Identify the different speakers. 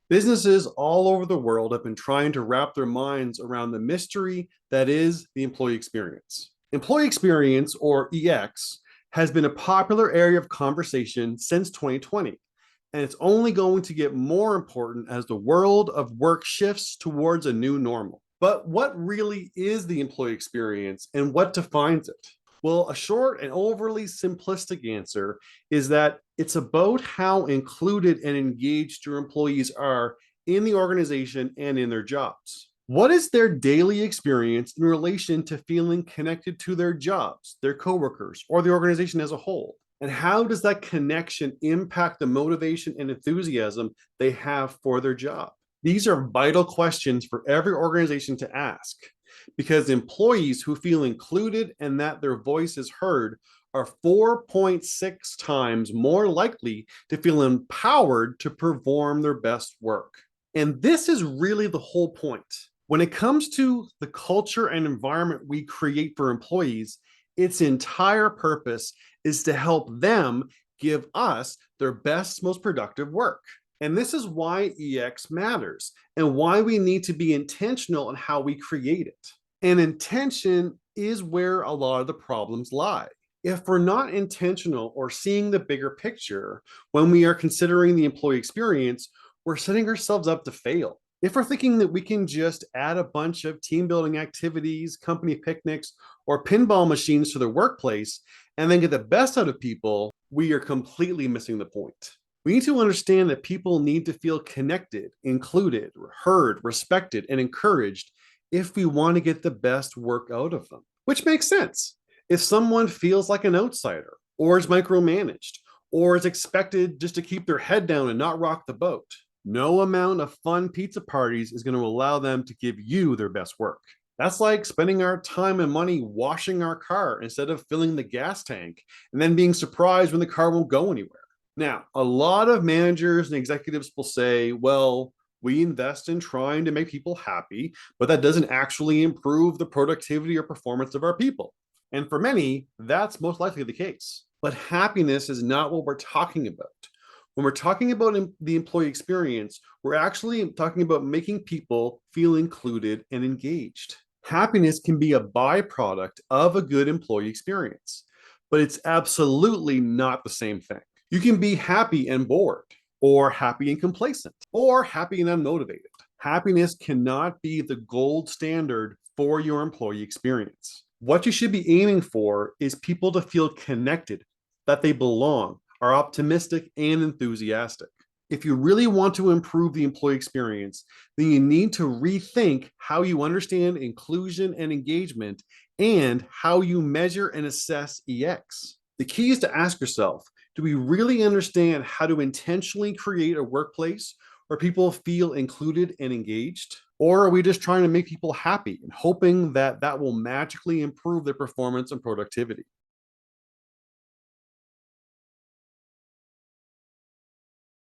Speaker 1: Businesses all over the world have been trying to wrap their minds around the mystery that is the employee experience. Employee experience, or EX, has been a popular area of conversation since 2020, and it's only going to get more important as the world of work shifts towards a new normal. But what really is the employee experience and what defines it? Well, a short and overly simplistic answer is that it's about how included and engaged your employees are in the organization and in their jobs. What is their daily experience in relation to feeling connected to their jobs, their coworkers, or the organization as a whole? And how does that connection impact the motivation and enthusiasm they have for their job? These are vital questions for every organization to ask, because employees who feel included and that their voice is heard are 4.6 times more likely to feel empowered to perform their best work. And this is really the whole point. When it comes to the culture and environment we create for employees, its entire purpose is to help them give us their best, most productive work. And this is why EX matters and why we need to be intentional in how we create it. And intention is where a lot of the problems lie. If we're not intentional or seeing the bigger picture when we are considering the employee experience, we're setting ourselves up to fail. If we're thinking that we can just add a bunch of team building activities, company picnics, or pinball machines to the workplace and then get the best out of people, we are completely missing the point. We need to understand that people need to feel connected, included, heard, respected, and encouraged if we want to get the best work out of them, which makes sense. If someone feels like an outsider, or is micromanaged, or is expected just to keep their head down and not rock the boat, no amount of fun pizza parties is going to allow them to give you their best work. That's like spending our time and money washing our car instead of filling the gas tank and then being surprised when the car won't go anywhere. Now, a lot of managers and executives will say, well, we invest in trying to make people happy, but that doesn't actually improve the productivity or performance of our people. And for many, that's most likely the case. But happiness is not what we're talking about. When we're talking about the employee experience, we're actually talking about making people feel included and engaged. Happiness can be a byproduct of a good employee experience, but it's absolutely not the same thing. You can be happy and bored, or happy and complacent, or happy and unmotivated. Happiness cannot be the gold standard for your employee experience. What you should be aiming for is people to feel connected, that they belong, are optimistic and enthusiastic. If you really want to improve the employee experience, then you need to rethink how you understand inclusion and engagement and how you measure and assess EX. The key is to ask yourself, do we really understand how to intentionally create a workplace where people feel included and engaged? Or are we just trying to make people happy and hoping that that will magically improve their performance and productivity?